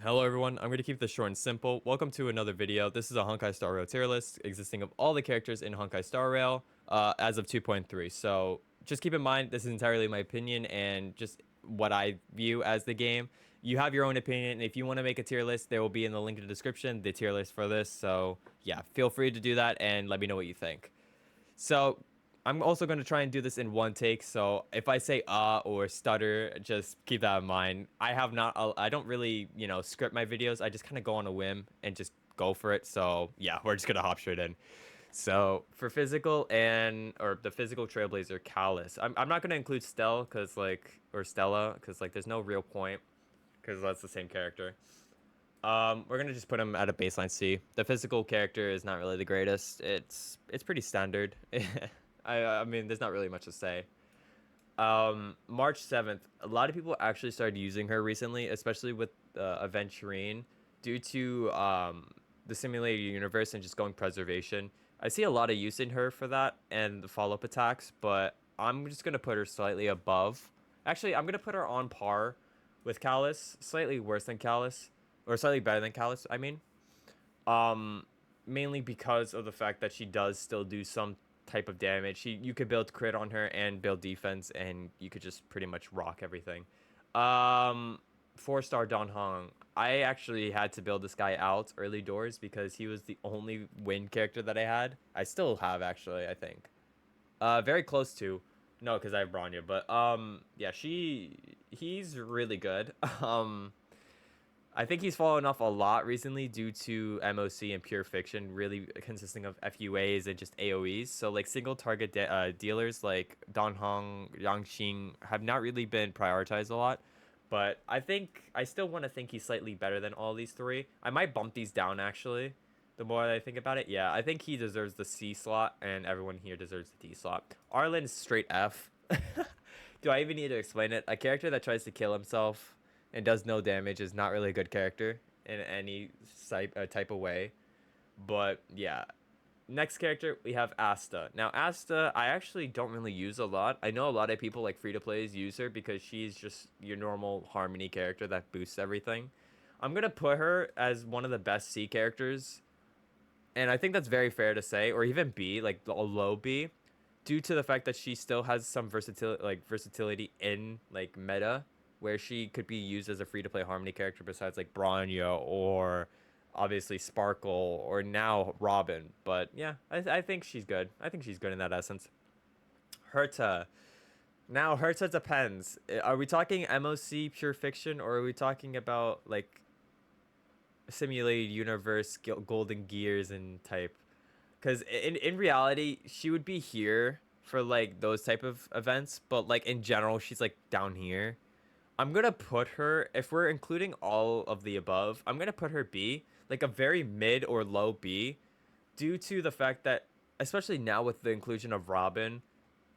Hello everyone, I'm going to keep this short and simple. Welcome to another video. This is a Honkai Star Rail tier list existing of all the characters in Honkai Star Rail as of 2.3. So just keep in mind, this is entirely my opinion and just what I view as the game. You have your own opinion. If you want to make a tier list, there will be in the link in the description, the tier list for this. So yeah, feel free to do that and let me know what you think. So I'm also going to try and do this in one take. So if I say or stutter, just keep that in mind. I don't really, script my videos. I just kind of go on a whim and just go for it. So yeah, we're just going to hop straight in. So for physical or the physical Trailblazer Callus, I'm not going to include or Stella, because like there's no real point because that's the same character. We're gonna just put him at a baseline C. The physical character is not really the greatest. It's pretty standard. I mean, there's not really much to say. March 7th, a lot of people actually started using her recently, especially with Aventurine, due to the simulated universe and just going preservation. I see a lot of use in her for that and the follow-up attacks, but I'm just gonna put her slightly above. Actually, I'm gonna put her on par with Callus, slightly worse than Callus, or slightly better than Callus, I mean. Um, Mainly because of the fact that she does still do some type of damage. You could build crit on her and build defense, and you could just pretty much rock everything. Um, 4-star Don Hong. I actually had to build this guy out early doors because he was the only win character that I had. I still have, actually, I think. Very close to. No, because I have Bronya, but yeah, he's really good. I think he's fallen off a lot recently due to MOC and pure fiction, really consisting of FUAs and just AoEs. So like single target dealers like Don Hong, Yang Xing have not really been prioritized a lot. But I still want to think he's slightly better than all these three. I might bump these down actually. The more I think about it, yeah, I think he deserves the C slot, and everyone here deserves the D slot. Arlen's straight F. Do I even need to explain it? A character that tries to kill himself and does no damage is not really a good character in any type of way. But yeah, next character we have Asta. Now Asta, I actually don't really use a lot. I know a lot of people like free to plays use her because she's just your normal harmony character that boosts everything. I'm gonna put her as one of the best C characters, and I think that's very fair to say, or even B, like a low B, due to the fact that she still has some versatility in like meta, where she could be used as a free to play harmony character besides like Bronya or obviously Sparkle or now Robin. But yeah, I think she's good. I think she's good in that essence. Herta. Now Herta depends. Are we talking MOC pure fiction, or are we talking about like simulated universe golden gears and type? Because in reality, she would be here for like those type of events, but like in general, she's like down here. I'm gonna put her, if we're including all of the above, I'm gonna put her B, like a very mid or low B, due to the fact that, especially now with the inclusion of Robin,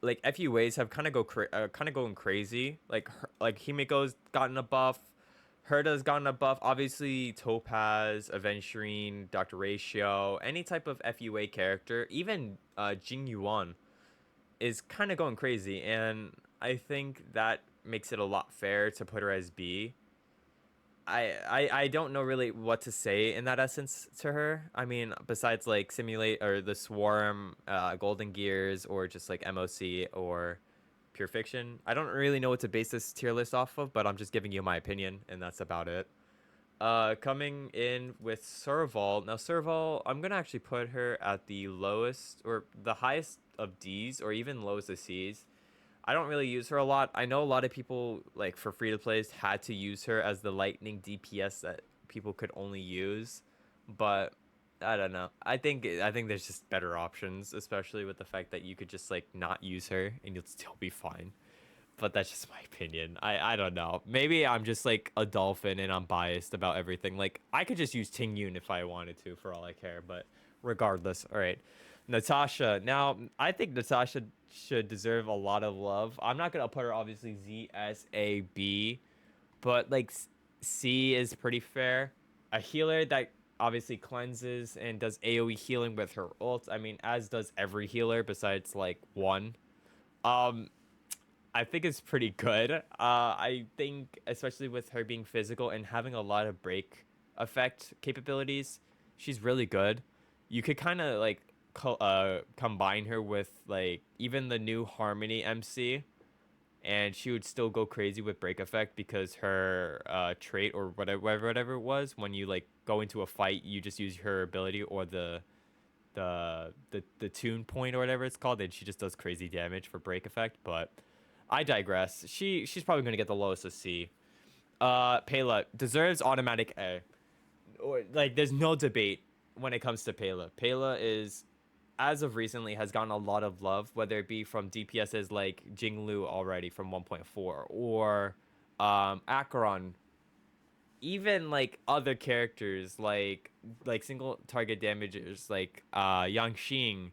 like FUAs have kind of going crazy. Like Himiko's gotten a buff, Herda's gotten a buff. Obviously, Topaz, Aventurine, Dr. Ratio, any type of FUA character, even Jing Yuan, is kind of going crazy, and I think that makes it a lot fair to put her as B. I don't know really what to say in that essence to her. I mean, besides like Simulate or the Swarm, Golden Gears, or just like MOC or Pure Fiction. I don't really know what to base this tier list off of, but I'm just giving you my opinion, and that's about it. Coming in with Serval. Now, Serval, I'm gonna actually put her at the lowest or the highest of D's, or even lowest of C's. I don't really use her a lot. I know a lot of people, like for free to plays, had to use her as the lightning DPS that people could only use, but I don't know. I think there's just better options, especially with the fact that you could just like not use her and you'll still be fine. But that's just my opinion. I don't know. Maybe I'm just like a dolphin and I'm biased about everything. Like I could just use Ting Yun if I wanted to, for all I care. But regardless, all right. Natasha. Now I think Natasha should deserve a lot of love. I'm not gonna put her obviously Z as a B, but like C is pretty fair. A healer that obviously cleanses and does AoE healing with her ult. I mean, as does every healer besides like one. Um, I think it's pretty good. I think especially with her being physical and having a lot of break effect capabilities, she's really good. You could kind of like combine her with like even the new Harmony MC, and she would still go crazy with break effect because her trait or whatever it was, when you like go into a fight, you just use her ability or the tune point or whatever it's called, and she just does crazy damage for break effect. But I digress. She's probably gonna get the lowest of C. Pela deserves automatic A. Or like there's no debate when it comes to Pela. Pela is, as of recently, has gotten a lot of love, whether it be from DPSs like Jinglu already from 1.4 or Acheron, even like other characters like single target damagers like Yangxing,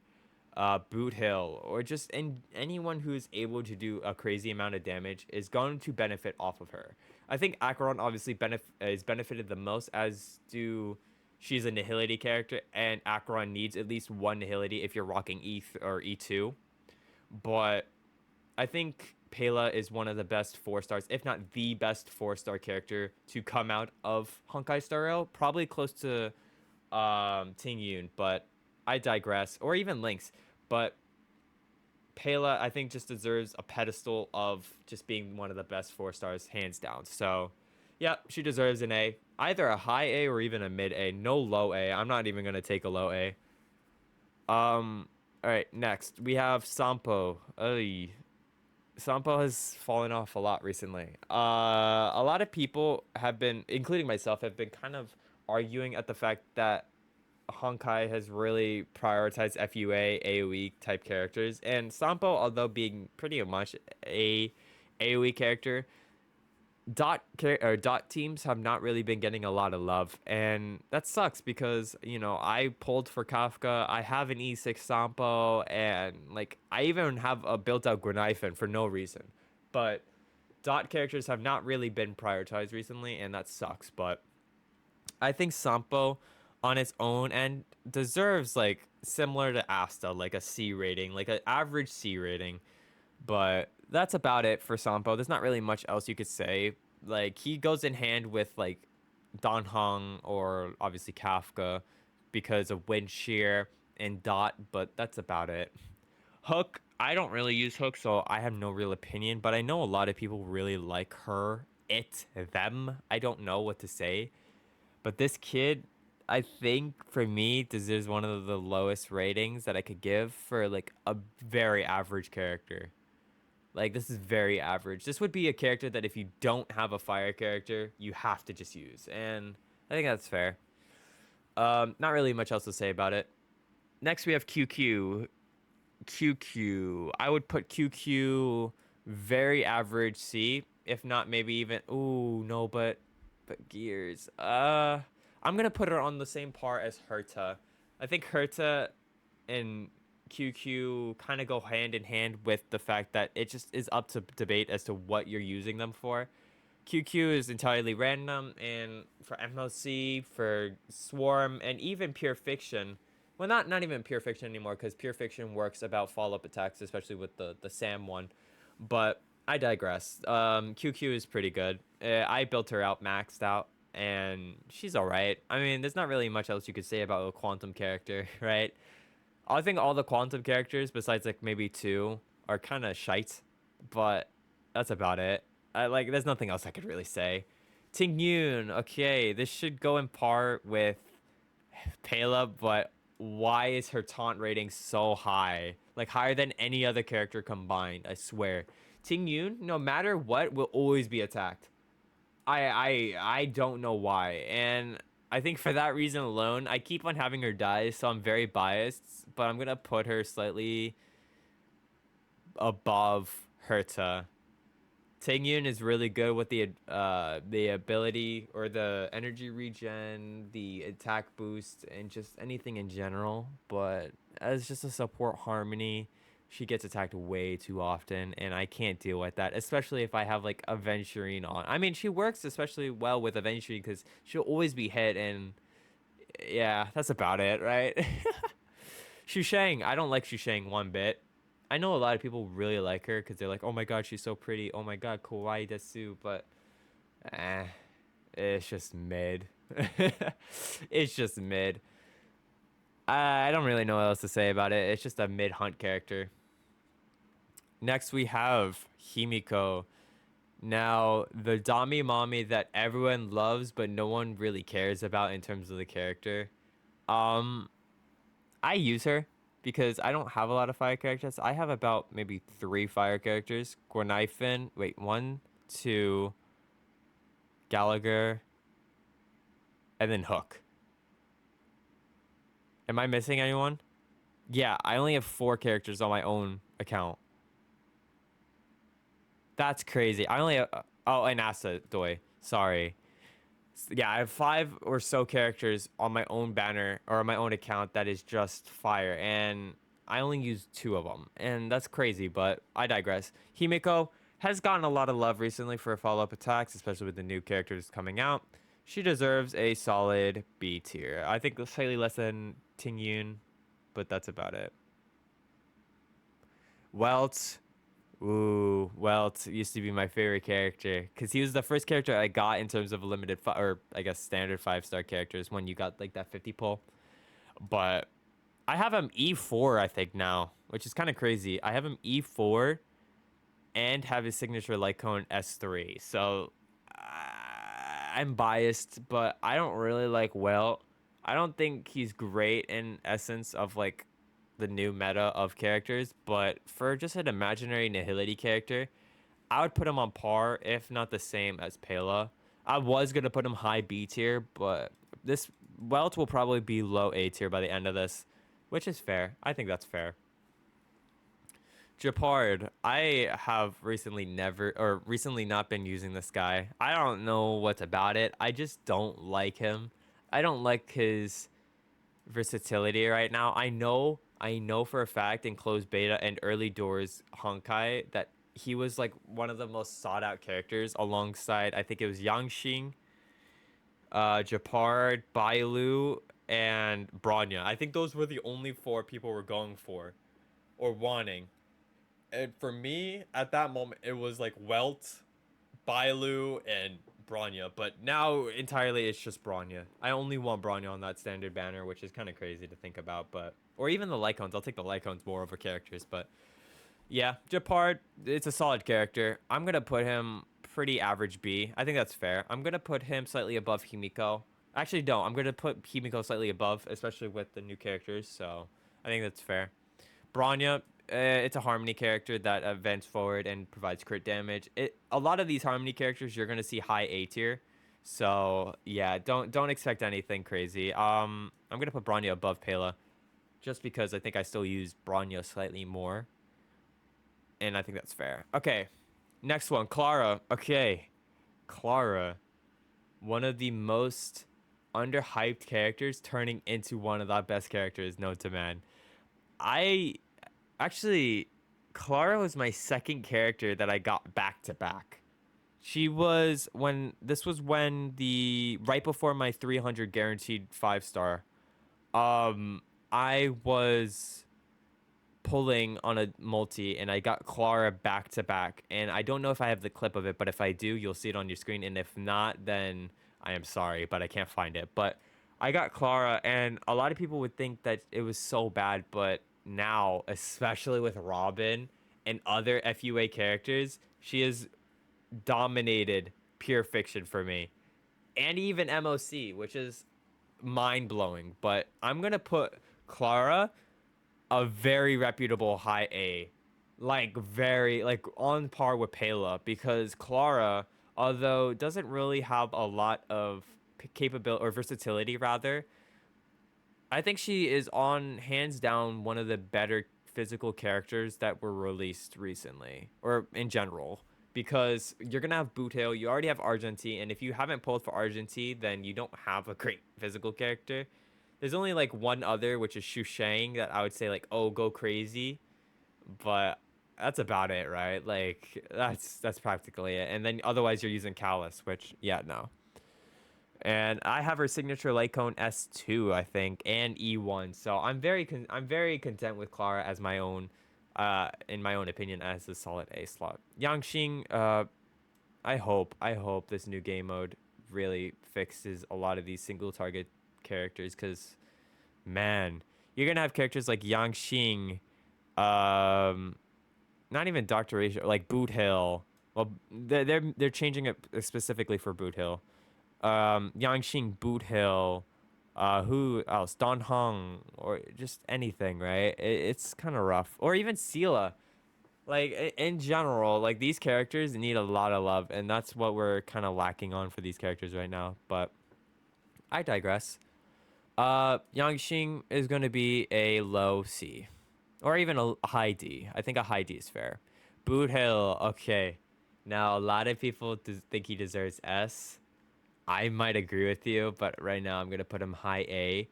Boot Hill, or just anyone who's able to do a crazy amount of damage is going to benefit off of her. I think Acheron obviously is benefited the most, as do she's a nihility character, and Acheron needs at least one nihility if you're rocking or E2. But I think Pela is one of the best 4 stars, if not the best 4-star character to come out of Honkai Star Rail. Probably close to Ting Yun, but I digress. Or even Lynx. But Pela, I think, just deserves a pedestal of just being one of the best 4 stars, hands down. So, yeah, she deserves an A. Either a high A or even a mid A. No low A. I'm not even going to take a low A. All right, next. We have Sampo. Sampo has fallen off a lot recently. A lot of people have been, including myself, have been kind of arguing at the fact that Honkai has really prioritized FUA, AoE type characters, and Sampo, although being pretty much a AoE character, dot teams have not really been getting a lot of love, and that sucks because I pulled for Kafka. I have an E6 Sampo, and like I even have a built out Grenaifen for no reason, but dot characters have not really been prioritized recently, and that sucks. But I think Sampo on its own end deserves like similar to Asta, like a C rating, like an average C rating. But that's about it for Sampo. There's not really much else you could say. Like he goes in hand with like Don Hong or obviously Kafka because of wind shear and dot, but that's about it. Hook, I don't really use Hook, so I have no real opinion, but I know a lot of people really like her, it, them. I don't know what to say. But this kid, I think for me, deserves one of the lowest ratings that I could give for like a very average character. Like this is very average. This would be a character that if you don't have a fire character, you have to just use. And I think that's fair. Not really much else to say about it. Next we have QQ. QQ. I would put QQ very average C, if not maybe even ooh, no, but Gears. I'm gonna put her on the same par as Herta. I think Herta and QQ kind of go hand in hand with the fact that it just is up to debate as to what you're using them for. QQ is entirely random, and for MLC, for Swarm, and even Pure Fiction. Well, not even Pure Fiction anymore, because Pure Fiction works about follow-up attacks, especially with the Sam one. But I digress. QQ is pretty good. I built her out maxed out, and she's alright. I mean, there's not really much else you could say about a Quantum character, right? I think all the Quantum characters, besides like maybe 2, are kind of shite, but that's about it. There's nothing else I could really say. Ting Yun, okay, this should go in par with Pela, but why is her taunt rating so high? Like higher than any other character combined, I swear. Ting Yun, no matter what, will always be attacked. I don't know why. And I think for that reason alone, I keep on having her die, so I'm very biased, but I'm gonna put her slightly above Herta. Taegyun is really good with the ability or the energy regen, the attack boost, and just anything in general. But as just a support Harmony, she gets attacked way too often, and I can't deal with that, especially if I have like Aventurine on. I mean, she works especially well with Aventurine because she'll always be hit, and yeah, that's about it, right? Shusheng, I don't like Shusheng one bit. I know a lot of people really like her because they're like, oh my god, she's so pretty. Oh my god, kawaii desu. But eh, it's just mid. It's just mid. I don't really know what else to say about it. It's just a mid hunt character. Next we have Himiko. Now, the Dami Mommy that everyone loves but no one really cares about in terms of the character. Um, I use her because I don't have a lot of fire characters. I have about maybe three fire characters. Gornifin, wait, one, two, Gallagher, and then Hook. Am I missing anyone? Yeah, I only have four characters on my own account. That's crazy. I only have, oh, and Asa Doi. Sorry. Yeah, I have five or so characters on my own banner or on my own account that is just fire, and I only use two of them, and that's crazy. But I digress. Himiko has gotten a lot of love recently for her follow-up attacks, especially with the new characters coming out. She deserves a solid B tier. I think slightly less than Tingyun, but that's about it. Welt. Ooh, Welt used to be my favorite character because he was the first character I got in terms of limited or I guess standard 5-star characters when you got like that 50 pull. But I have him E4 I think now, which is kind of crazy. I have him E4 and have his signature light cone S3. So I'm biased, but I don't really like Welt. I don't think he's great in essence of like the new meta of characters, but for just an imaginary nihility character, I would put him on par, if not the same as Pela. I was gonna put him high B tier, but this Welt will probably be low A tier by the end of this, which is fair. I think that's fair. Japard, I have recently not been using this guy. I don't know what's about it. I just don't like him. I don't like his versatility right now. I know for a fact in closed beta and early doors Honkai that he was like one of the most sought out characters alongside I think it was Yangxing, Japard, Bailu, and Bronya. I think those were the only four people were going for or wanting. And for me, at that moment, it was like Welt, Bailu, and Bronya. But now entirely it's just Bronya. I only want Bronya on that standard banner, which is kind of crazy to think about. But or even the Lycons. I'll take the Lycons more over characters. But yeah, Japard, it's a solid character. I'm gonna put him pretty average B. I think that's fair. I'm gonna put him slightly above Himiko. Actually, no, I'm gonna put Himiko slightly above, especially with the new characters. So I think that's fair. Bronya, it's a harmony character that advances forward and provides crit damage. A lot of these harmony characters you're gonna see high A tier, so yeah, don't expect anything crazy. I'm gonna put Bronya above Pela, just because I think I still use Bronya slightly more, and I think that's fair. Okay, next one, Clara. Okay, Clara, one of the most underhyped characters turning into one of the best characters known to man. I actually, Clara was my second character that I got back to back. She was when the right before my 300 guaranteed 5-star. I was pulling on a multi and I got Clara back to back. And I don't know if I have the clip of it, but if I do, you'll see it on your screen. And if not, then I am sorry, but I can't find it. But I got Clara, and a lot of people would think that it was so bad, but now, especially with Robin and other FUA characters, she has dominated pure fiction for me. And even MOC, which is mind blowing. But I'm going to put Clara a very reputable high A. Like, very, like, on par with Pela. Because Clara, although doesn't really have a lot of capability or versatility, rather, I think she is on hands down one of the better physical characters that were released recently or in general, because you're gonna have Boothill, you already have Argenti, and if you haven't pulled for Argenti, then you don't have a great physical character. There's only like one other, which is Shu Shang, that I would say like, oh, go crazy, but that's about it, right? Like that's practically it. And then otherwise you're using Callus, which yeah, no. And I have her signature light cone S2, I think, and E1. So I'm very content with Clara as my own in my own opinion, as a solid A slot. Yangxing, I hope this new game mode really fixes a lot of these single target characters, because man, you're gonna have characters like Yangxing, um, not even Doctor Ratio, like Boot Hill. Well, they're changing it specifically for Boot Hill. Yangxing, Boot Hill, who else? Don Hong, or just anything, right? It's kind of rough. Or even Sela. Like in general, like these characters need a lot of love, and that's what we're kind of lacking on for these characters right now. But I digress. Yangxing is going to be a low C, or even a high D. I think a high D is fair. Boot Hill, okay. Now a lot of people think he deserves S. I might agree with you, but right now I'm gonna put him high A.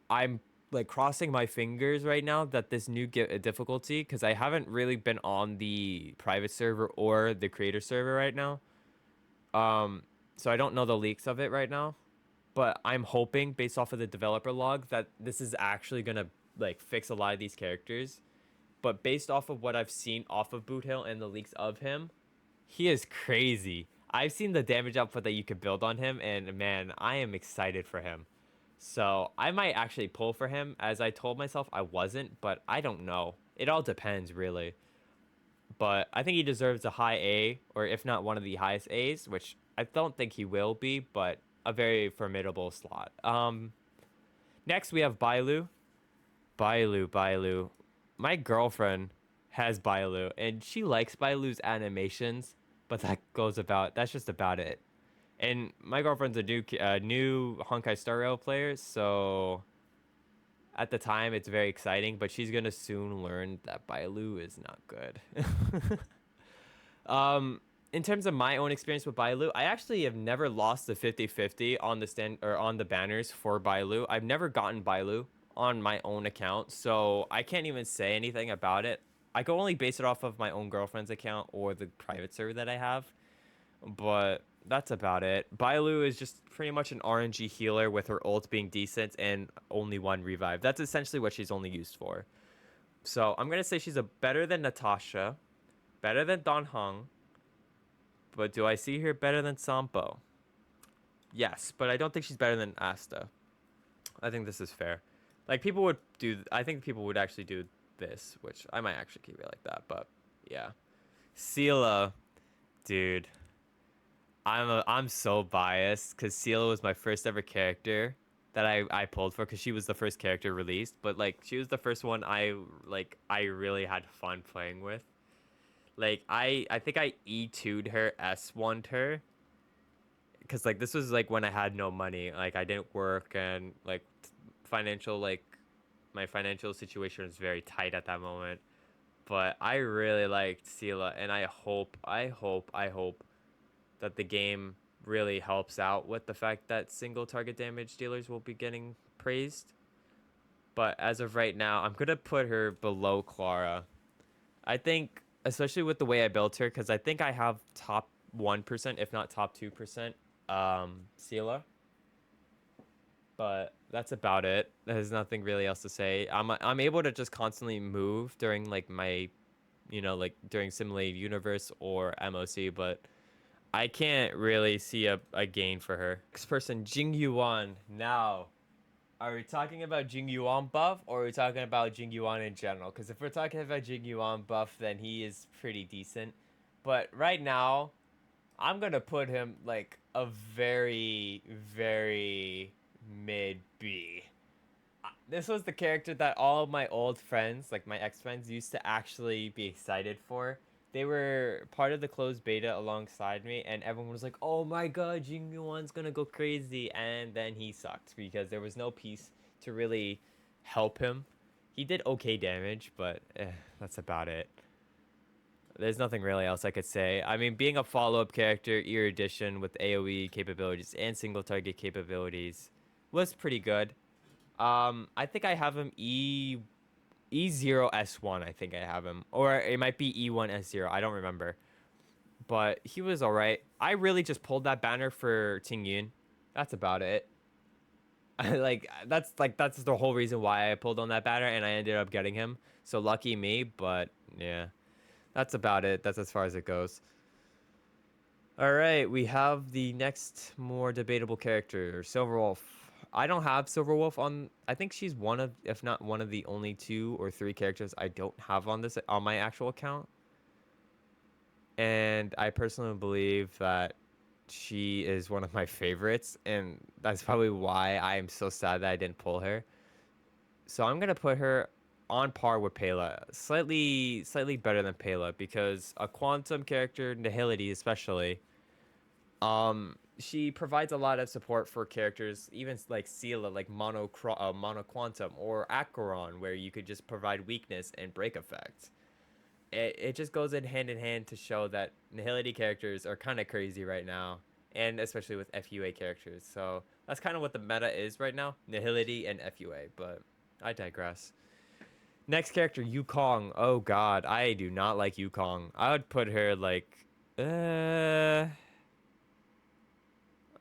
I'm like crossing my fingers right now that this new difficulty, because I haven't really been on the private server or the creator server right now. Um, so I don't know the leaks of it right now, but I'm hoping based off of the developer log that this is actually gonna like fix a lot of these characters. But based off of what I've seen off of Boot Hill and the leaks of him, he is crazy. I've seen the damage output that you could build on him, and man, I am excited for him. So I might actually pull for him, as I told myself I wasn't, but I don't know. It all depends, really. But I think he deserves a high A, or if not one of the highest A's, which I don't think he will be, but a very formidable slot. Next we have Bailu. Bailu. My girlfriend has Bailu, and she likes Bailu's animations, but that's just about it. And my girlfriend's a new Honkai Star Rail player, so at the time it's very exciting, but she's gonna soon learn that Bailu is not good. In terms of my own experience with Bailu, I actually have never lost the 50-50 on the stand or on the banners for Bailu. I've never gotten Bailu on my own account, so I can't even say anything about it. I can only base it off of my own girlfriend's account or the private server that I have, but that's about it. Bailu is just pretty much an RNG healer with her ult being decent and only one revive. That's essentially what she's only used for. So I'm gonna say she's a better than Natasha, better than Don Hong, but do I see her better than Sampo? Yes, but I don't think she's better than Asta. I think this is fair. Like people would do, I think people would actually do this, which I might actually keep it like that. But yeah, Sela, dude, I'm so biased because Sela was my first ever character that I pulled for, because she was the first character released. But like she was the first one I really had fun playing with. Like I think I E2'd her, S1'd her, because like this was like when I had no money, like I didn't work, and like financial like my financial situation was very tight at that moment. But I really liked Sela, and I hope that the game really helps out with the fact that single target damage dealers will be getting praised. But as of right now, I'm gonna put her below Clara. I think, especially with the way I built her, because I think I have top 1%, if not top 2%, Sela. But that's about it. There's nothing really else to say. I'm able to just constantly move during like my, like during simulated universe or MOC, but I can't really see a gain for her. Next person, Jing Yuan. Now, are we talking about Jing Yuan buff, or are we talking about Jing Yuan in general? Because if we're talking about Jing Yuan buff, then he is pretty decent. But right now, I'm gonna put him like a very, very mid B. This was the character that all of my old friends, like my ex-friends, used to actually be excited for. They were part of the closed beta alongside me, and everyone was like, oh my god, Jing Yuan's gonna go crazy. And then he sucked because there was no piece to really help him. He did okay damage, but that's about it. There's nothing really else I could say. I mean, being a follow-up character, Erudition with AoE capabilities and single target capabilities was pretty good. I think I have him E0 S1. I think I have him, or it might be E1 S0. I don't remember, but he was all right. I really just pulled that banner for Ting Yun. That's about it. That's the whole reason why I pulled on that banner, and I ended up getting him. So lucky me, but yeah, that's about it. That's as far as it goes. All right, we have the next more debatable character, Silverwolf. I don't have Silverwolf on. I think she's one of, if not one of the only 2 or 3 characters I don't have on this on my actual account. And I personally believe that she is one of my favorites, and that's probably why I am so sad that I didn't pull her. So I'm gonna put her on par with Pela, slightly better than Pela because a quantum character, Nihility especially, she provides a lot of support for characters, even like Sela, like Mono Quantum, or Acheron, where you could just provide weakness and break effect. It just goes in hand to show that Nihility characters are kind of crazy right now, and especially with FUA characters. So that's kind of what the meta is right now, Nihility and FUA, but I digress. Next character, Yukong. Oh god, I do not like Yukong. I would put her like, I'm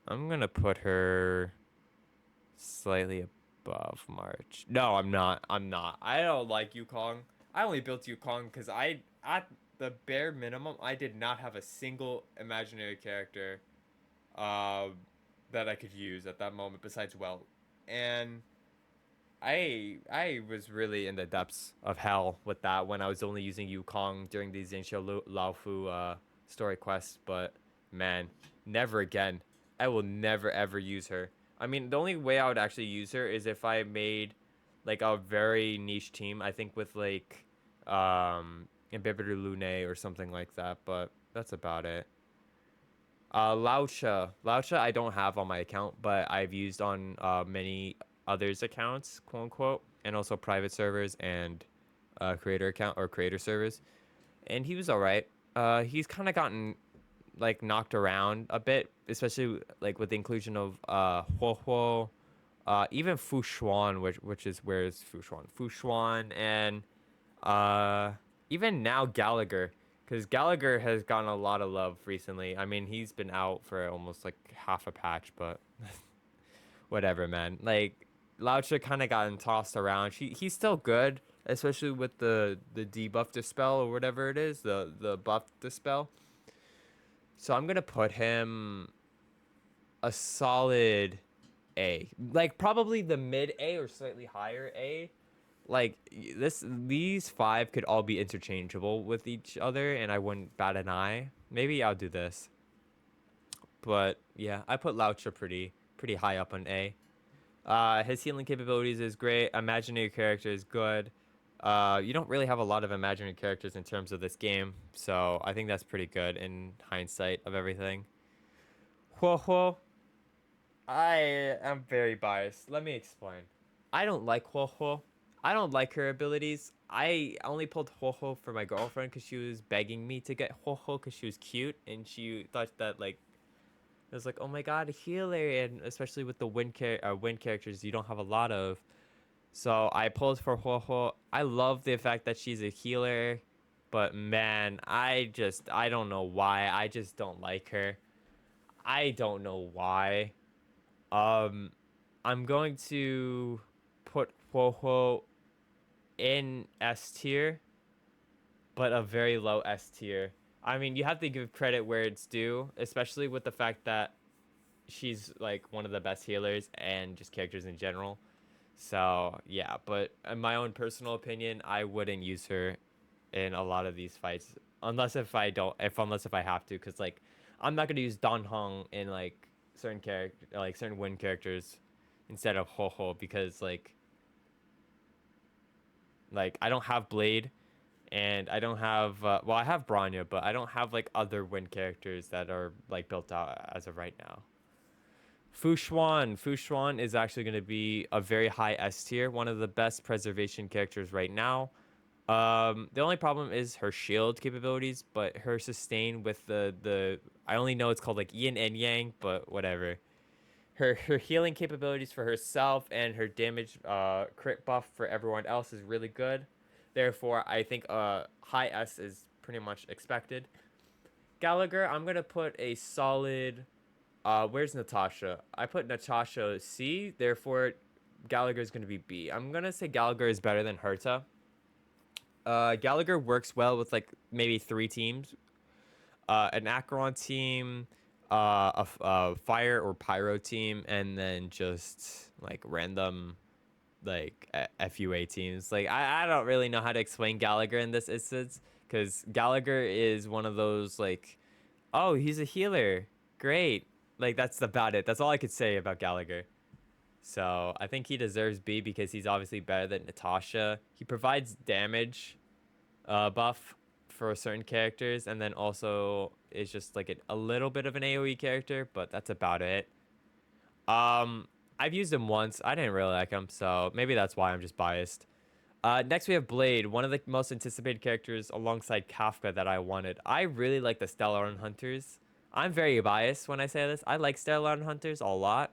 gonna put her slightly above March. No, I'm not. I'm not. I don't like Yukong. I only built Yukong because at the bare minimum, I did not have a single imaginary character uh, that I could use at that moment besides Well. And I was really in the depths of hell with that when I was only using Yukong during the Zhengxiu Laofu story quests, but man, never again. I will never ever use her. I mean, the only way I would actually use her is if I made like a very niche team, I think with like Imbibitor Lune or something like that, but that's about it. Laucha I don't have on my account, but I've used on many others' accounts, quote unquote, and also private servers and creator account or creator servers. And he was all right. He's kind of gotten like knocked around a bit, especially like with the inclusion of Huo, even Fu Xuan, which is where is Fu Xuan? Fu Xuan and uh, even now Gallagher, because Gallagher has gotten a lot of love recently. I mean, he's been out for almost like half a patch, but whatever, man. Like Laucha kind of gotten tossed around. He's still good, especially with the debuff dispel or whatever it is, the buff dispel. So I'm gonna put him a solid A, like probably the mid A or slightly higher A. Like these 5 could all be interchangeable with each other, and I wouldn't bat an eye. Maybe I'll do this, but yeah, I put Laucha pretty high up on A. His healing capabilities is great. Imaginary character is good. You don't really have a lot of imaginary characters in terms of this game, so I think that's pretty good in hindsight of everything. Huo, I am very biased. Let me explain. I don't like Huo. I don't like her abilities. I only pulled Huo for my girlfriend because she was begging me to get Huo because she was cute and she thought that like it was like, oh my god, a healer, and especially with the wind characters you don't have a lot of. So I pulled for Huo. I love the fact that she's a healer, but man, I don't know why. I just don't like her. I don't know why. Um, I'm going to put Huo in S tier, but a very low S tier. I mean, you have to give credit where it's due, especially with the fact that she's like one of the best healers and just characters in general. So yeah, but in my own personal opinion, I wouldn't use her in a lot of these fights unless if I have to, because like I'm not gonna use Don Hong in like certain win characters instead of Ho Ho because like I don't have Blade and I don't have well I have Branya, but I don't have like other win characters that are like built out as of right now. Fu Xuan is actually going to be a very high S tier, one of the best preservation characters right now. The only problem is her shield capabilities, but her sustain with the I only know it's called like yin and yang, but whatever. Her healing capabilities for herself and her damage crit buff for everyone else is really good. Therefore, I think high S is pretty much expected. Gallagher, I'm gonna put a solid. Where's Natasha? I put Natasha C. Therefore, Gallagher is gonna be B. I'm gonna say Gallagher is better than Herta. Gallagher works well with like maybe 3 teams. An Acheron team, a fire or pyro team, and then just like random like FUA teams. Like I don't really know how to explain Gallagher in this instance because Gallagher is one of those like, oh, he's a healer, great. Like that's about it. That's all I could say about Gallagher. So I think he deserves B because he's obviously better than Natasha. He provides damage buff for certain characters, and then also is just like a little bit of an AoE character, but that's about it. Um, I've used him once. I didn't really like him, so maybe that's why I'm just biased. Next we have Blade, one of the most anticipated characters alongside Kafka that I wanted. I really like the Stellar Hunters. I'm very biased when I say this. I like Stellar Hunters a lot,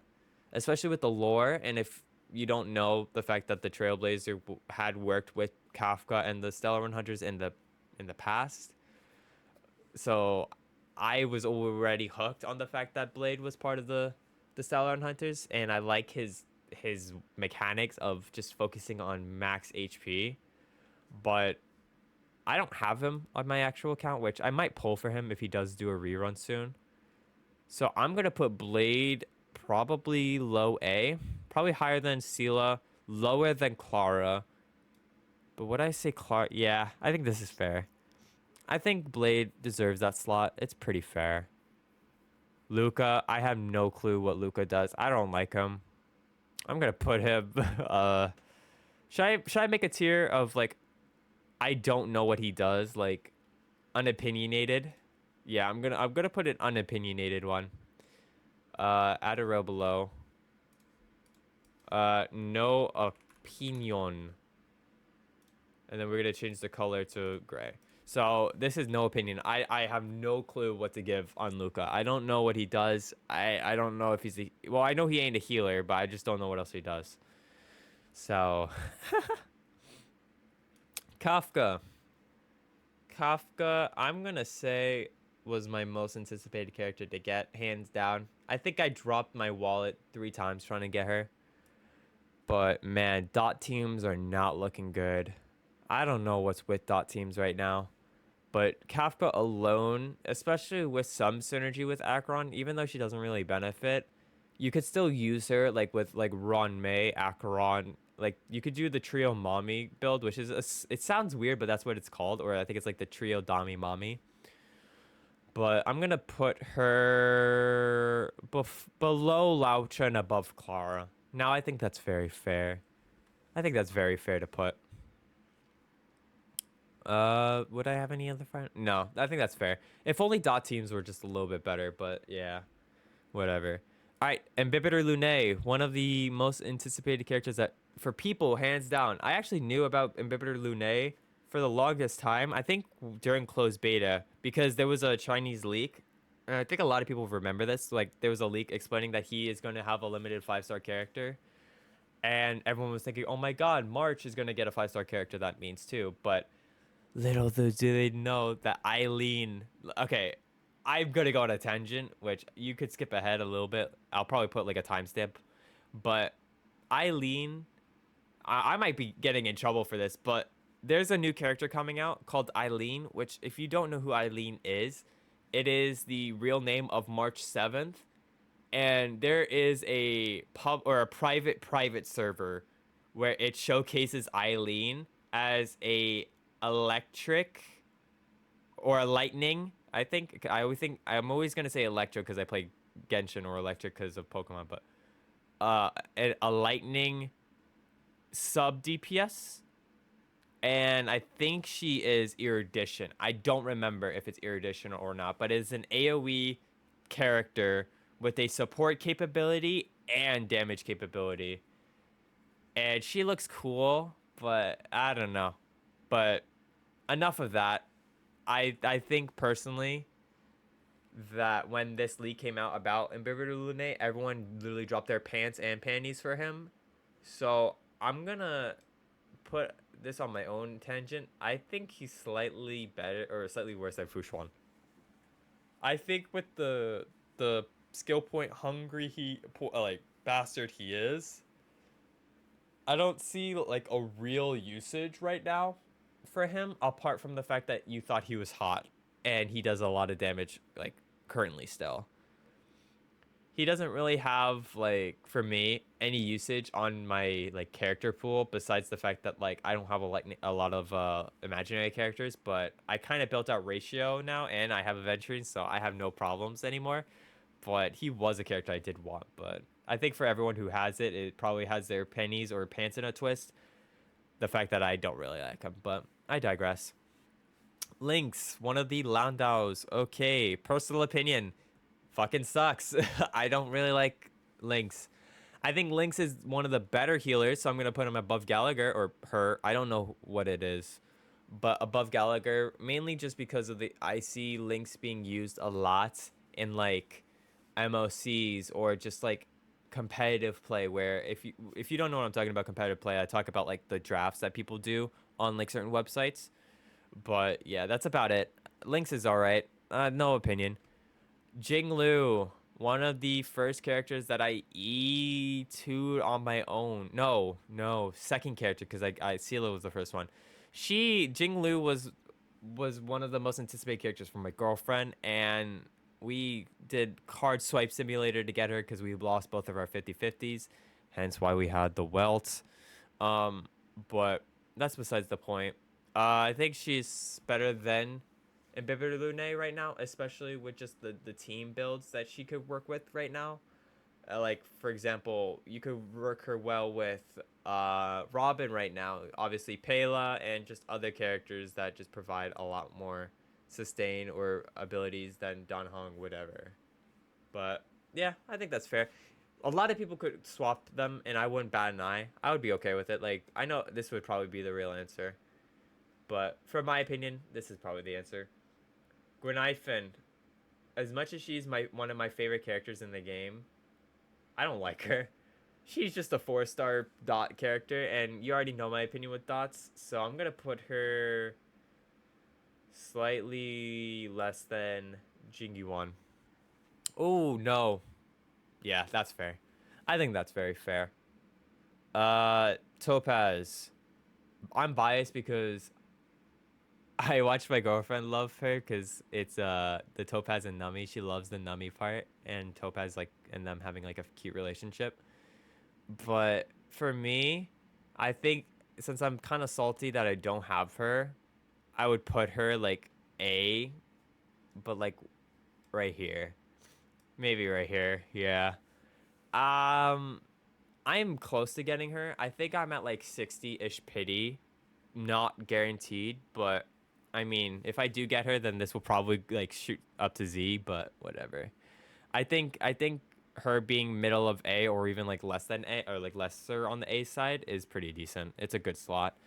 especially with the lore. And if you don't know the fact that the Trailblazer had worked with Kafka and the Stellar Hunters in the past, so I was already hooked on the fact that Blade was part of the Stellar Hunters, and I like his mechanics of just focusing on max HP. But I don't have him on my actual account, which I might pull for him if he does do a rerun soon. So I'm gonna put Blade probably low A, probably higher than Sela, lower than Clara. But would I say Clara? Yeah, I think this is fair. I think Blade deserves that slot. It's pretty fair. Luca, I have no clue what Luca does. I don't like him. I'm gonna put him. Should I make a tier of like I don't know what he does, like unopinionated? Yeah, I'm gonna put an unopinionated one. Add a row below. No opinion. And then we're gonna change the color to gray. So this is no opinion. I have no clue what to give on Luca. I don't know what he does. I don't know if he's a, well, I know he ain't a healer, but I just don't know what else he does. So Kafka. Kafka, I'm gonna say was my most anticipated character to get, hands down. I think I dropped my wallet 3 times trying to get her. But man, dot teams are not looking good. I don't know what's with dot teams right now. But Kafka alone, especially with some synergy with Acheron, even though she doesn't really benefit, you could still use her like with like Ron May, Acheron. Like you could do the trio mommy build, which is it sounds weird, but that's what it's called, or I think it's like the trio Dami mommy. But I'm gonna put her below Laucha and above Clara. Now I think that's very fair. I think that's very fair to put. Would I have any other friend? No, I think that's fair. If only dot teams were just a little bit better, but yeah, whatever. All right, Ambibitor Lune, one of the most anticipated characters that, for people, hands down. I actually knew about Ambibitor Lune for the longest time. I think during closed beta because there was a Chinese leak. And I think a lot of people remember this. Like there was a leak explaining that he is going to have a limited 5-star character, and everyone was thinking, "Oh my God, March is going to get a 5-star character." That means too, but little do they know that Eileen. Okay, I'm gonna go on a tangent, which you could skip ahead a little bit. I'll probably put like a timestamp, but Eileen, I might be getting in trouble for this, but there's a new character coming out called Eileen, which if you don't know who Eileen is, it is the real name of March 7th, and there is a pub or a private server where it showcases Eileen as a electric or a lightning. I'm always gonna say electro because I play Genshin, or electric because of Pokemon, but a lightning sub DPS, and I think she is Erudition. I don't remember if it's Erudition or not, but it's an AoE character with a support capability and damage capability, and she looks cool, but I don't know. But enough of that. I think personally that when this leak came out about Ambibitor Lune, everyone literally dropped their pants and panties for him. So I'm gonna put this on my own tangent. I think he's slightly better or slightly worse than Fushuan. I think with the skill point hungry like bastard he is, I don't see like a real usage right now. for him, apart from the fact that you thought he was hot and he does a lot of damage, like currently still. He doesn't really have like for me any usage on my like character pool besides the fact that like I don't have a lot of imaginary characters, but I kind of built out ratio now and I have adventuring, so I have no problems anymore. But he was a character I did want, but I think for everyone who has it, it probably has their pennies or pants in a twist. The fact that I don't really like him, but I digress. Lynx, one of the Landaus. Okay, personal opinion. Fucking sucks. I don't really like Lynx. I think Lynx is one of the better healers, so I'm gonna put him above Gallagher or her. I don't know what it is, but above Gallagher, mainly just because of the I see Lynx being used a lot in like MOCs or just like competitive play. Where if you don't know what I'm talking about, competitive play, I talk about like the drafts that people do on like certain websites. But yeah, that's about it. Lynx is all right. No opinion. Jinglu, one of the first characters that I E2'd on my own. No, no, second character because I Sela was the first one. Jinglu was one of the most anticipated characters for my girlfriend, and we did card swipe simulator to get her because we lost both of our 50/50s, hence why we had the welt. Um, but that's besides the point. I think she's better than Ambivalent Lune right now, especially with just the team builds that she could work with right now. Like for example, you could work her well with Robin right now. Obviously, Pela and just other characters that just provide a lot more sustain or abilities than Don Hong would ever. But yeah, I think that's fair. A lot of people could swap them, and I wouldn't bat an eye. I would be okay with it. Like I know this would probably be the real answer, but for my opinion, this is probably the answer. Gwenaifen, as much as she's my one of my favorite characters in the game, I don't like her. She's just a 4-star dot character, and you already know my opinion with dots, so I'm gonna put her slightly less than Jingyuan. Oh no, yeah, that's fair. I think that's very fair. Topaz. I'm biased because I watched my girlfriend love her because it's the Topaz and Nummy. She loves the Nummy part, and Topaz like and them having like a cute relationship. But for me, I think since I'm kind of salty that I don't have her, I would put her like A, but like right here, maybe right here. Yeah. Um, I'm close to getting her. I think I'm at like 60-ish pity, not guaranteed, but I mean, if I do get her, then this will probably like shoot up to Z, but whatever. I think her being middle of A or even like less than A or like lesser on the A side is pretty decent. It's a good slot.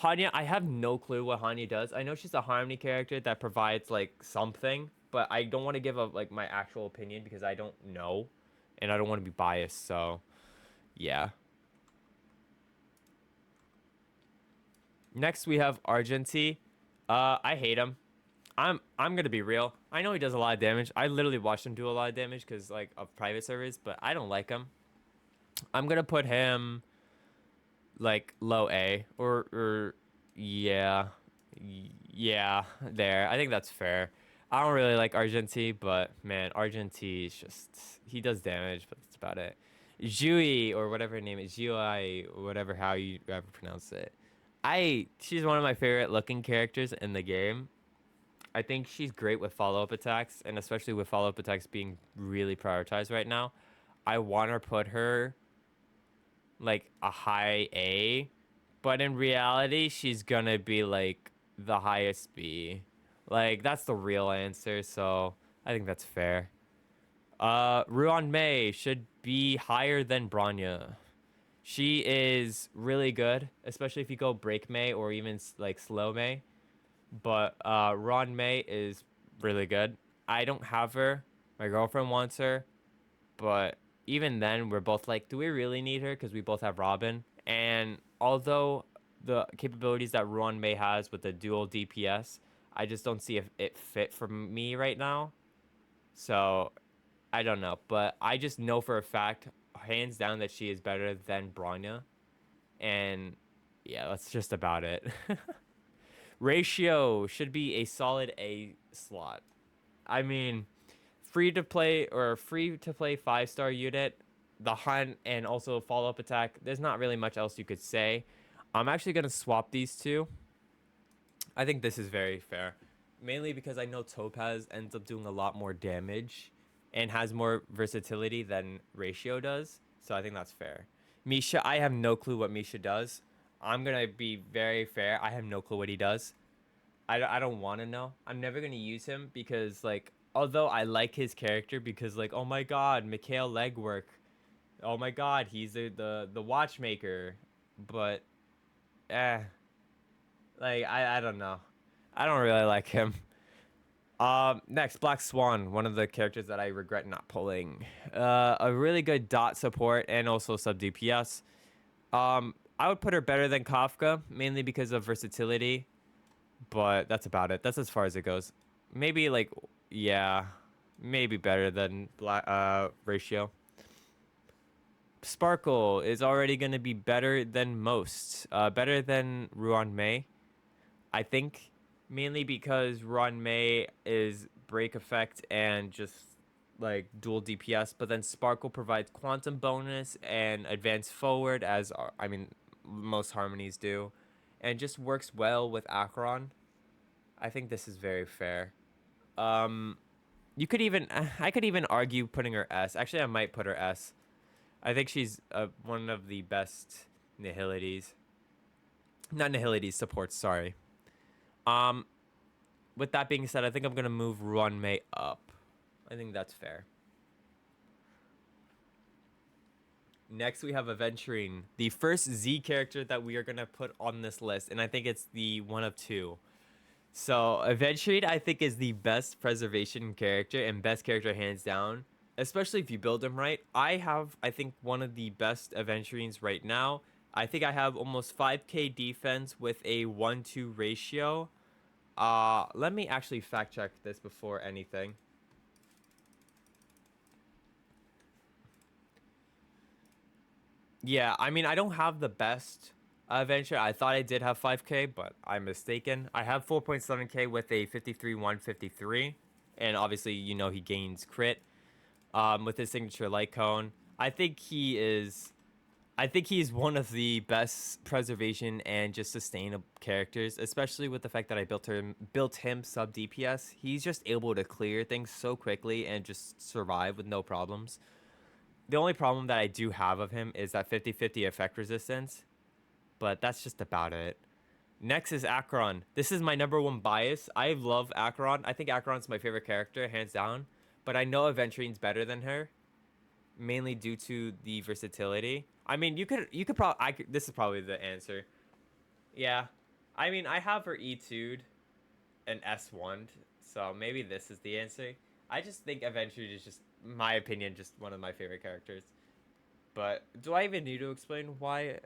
Hanya, I have no clue what Hanya does. I know she's a harmony character that provides like something, but I don't want to give up like my actual opinion because I don't know and I don't want to be biased. So, yeah. Next we have Argenti. I hate him. I'm gonna be real. I know he does a lot of damage. I literally watched him do a lot of damage because like of private servers, but I don't like him. I'm gonna put him like low A or yeah, yeah, there. I think that's fair. I don't really like Argenti, but man, Argenti is just he does damage, but that's about it. Jui or whatever her name is, Jui or whatever how you ever pronounce it. She's one of my favorite looking characters in the game. I think she's great with follow-up attacks, and especially with follow-up attacks being really prioritized right now. I want to put her like a high A, but in reality, she's gonna be like the highest B. Like that's the real answer, so I think that's fair. Ruan Mei should be higher than Bronya. She is really good, especially if you go break Mei or even like slow Mei. But Ron May is really good. I don't have her. My girlfriend wants her, but even then, we're both like, do we really need her? Because we both have Robin. And although the capabilities that Ron May has with the dual DPS, I just don't see if it fit for me right now. So I don't know, but I just know for a fact, hands down, that she is better than Bronya. And yeah, that's just about it. Ratio should be a solid A slot. I mean, free to play 5-star unit, the hunt, and also follow up attack. There's not really much else you could say. I'm actually gonna swap these two. I think this is very fair, mainly because I know Topaz ends up doing a lot more damage and has more versatility than Ratio does. So I think that's fair. Misha, I have no clue what Misha does. I'm gonna be very fair. I have no clue what he does. I don't want to know. I'm never gonna use him because like although I like his character because like oh my god, Mikhail Legwork, oh my god, he's the watchmaker, but eh, like I don't know, I don't really like him. Next, Black Swan, one of the characters that I regret not pulling. A really good dot support and also sub DPS. I would put her better than Kafka mainly because of versatility, but that's about it. That's as far as it goes. Maybe like yeah, maybe better than Ratio. Sparkle is already going to be better than most. Better than Ruan Mei, I think, mainly because Ruan Mei is break effect and just like dual DPS, but then Sparkle provides quantum bonus and advance forward as I mean most harmonies do, and just works well with Acheron. I think this is very fair. Um, you could even I could even argue putting her S. Actually, I might put her S. I think she's one of the best nihilities. Not nihilities supports. Sorry. Um, with that being said, I think I'm gonna move Ruan Mei up. I think that's fair. Next, we have Aventurine, the first Z character that we are gonna put on this list, and I think it's the one of two. So Aventurine, I think, is the best preservation character and best character hands down, especially if you build him right. I think, one of the best Aventurines right now. I think I have almost 5k defense with a 1-2 ratio. Let me actually fact check this before anything. Yeah, I mean, I don't have the best adventure. I thought I did have 5k, but I'm mistaken. I have 4.7k with a 53 153, and obviously, you know, he gains crit with his signature light cone. I think he is I think he's one of the best preservation and just sustainable characters, especially with the fact that I built him sub DPS. He's just able to clear things so quickly and just survive with no problems. The only problem that I do have of him is that 50/50 effect resistance, but that's just about it. Next is Acheron. This is my number one bias. I love Acheron. I think Acheron's my favorite character, hands down. But I know Aventurine's better than her, mainly due to the versatility. I mean, you could probably this is probably the answer. Yeah, I mean, I have her E2'd and S1'd, so maybe this is the answer. I just think Aventurine is just, my opinion, just one of my favorite characters. But do I even need to explain why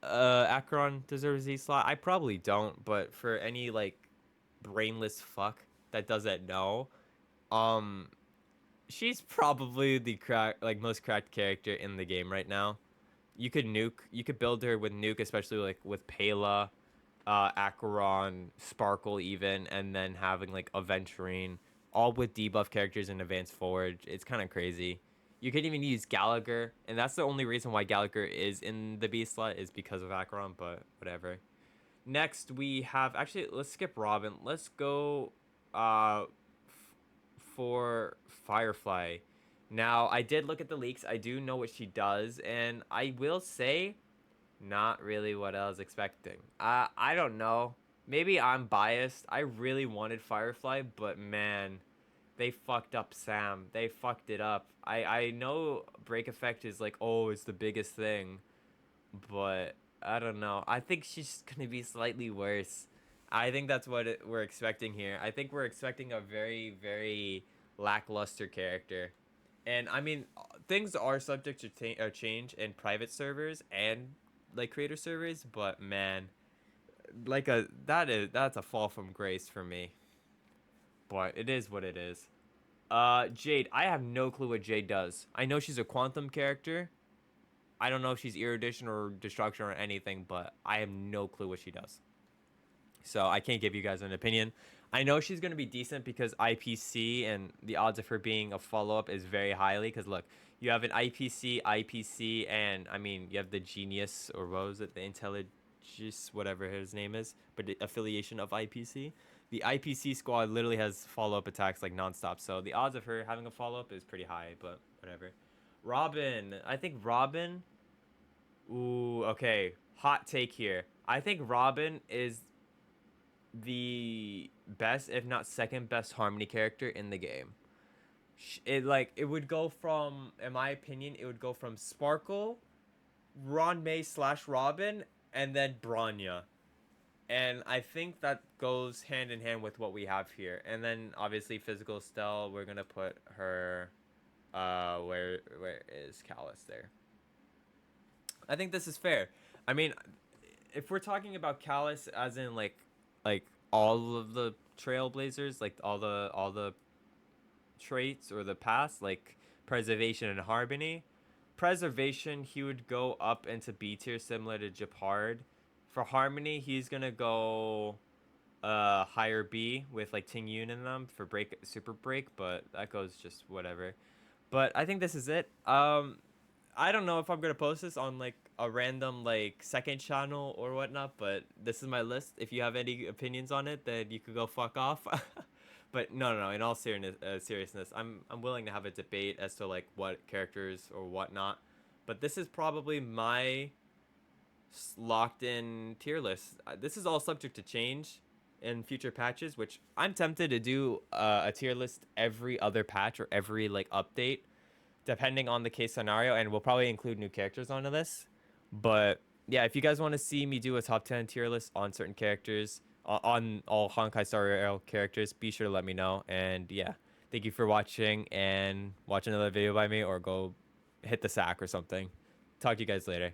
Acheron deserves Z slot? I probably don't, but for any like brainless fuck that doesn't know, um, she's probably the most cracked character in the game right now. You could build her with nuke, especially like with Pela, Acheron, Sparkle even, and then having like Aventurine, all with debuff characters and advance forward. It's kind of crazy. You can even use Gallagher, and that's the only reason why Gallagher is in the B slot is because of Acheron, but whatever. Next, we have, actually, let's skip Robin. Let's go for Firefly. Now, I did look at the leaks. I do know what she does, and I will say, not really what I was expecting. I don't know. Maybe I'm biased. I really wanted Firefly, but man, they fucked up Sam. They fucked it up. I know Break Effect is like, oh, it's the biggest thing, but I don't know. I think she's gonna be slightly worse. I think that's what we're expecting here. I think we're expecting a very, very lackluster character. And I mean, things are subject to change in private servers and like creator servers, but man, that's a fall from grace for me. But it is what it is. Jade, I have no clue what Jade does. I know she's a quantum character. I don't know if she's erudition or destruction or anything, but I have no clue what she does. So I can't give you guys an opinion. I know she's going to be decent because IPC, and the odds of her being a follow-up is very highly because look, you have an IPC, and I mean, you have the genius, or what was it? The intelligence, whatever his name is, but the affiliation of IPC. The IPC squad literally has follow-up attacks like nonstop. So the odds of her having a follow-up is pretty high, but whatever. Robin. I think Robin. Ooh, okay. Hot take here. I think Robin is the best, if not second best, harmony character in the game. It would go from, in my opinion, it would go from Sparkle, Ron May slash Robin, and then Branya. And I think that goes hand in hand with what we have here. And then obviously physical Stell, we're gonna put her. Where is Callus there? I think this is fair. I mean, if we're talking about Callus as in like all of the Trailblazers, like all the traits or the past, like preservation and harmony. Preservation, he would go up into B tier, similar to Japard. For harmony, he's gonna go higher B with like Ting Yun in them for break super break, but that goes just whatever. But I think this is it. I don't know if I'm gonna post this on like a random like second channel or whatnot, but this is my list. If you have any opinions on it, then you could go fuck off. But no. In all seriousness, I'm willing to have a debate as to like what characters or whatnot. But this is probably my locked in tier list. This is all subject to change in future patches, which I'm tempted to do a tier list every other patch or every like update, depending on the case scenario, and we'll probably include new characters onto this. But yeah, if you guys want to see me do a top 10 tier list on certain characters, on all Honkai Star Rail characters, be sure to let me know. And yeah, thank you for watching, and watch another video by me, or go hit the sack or something. Talk to you guys later.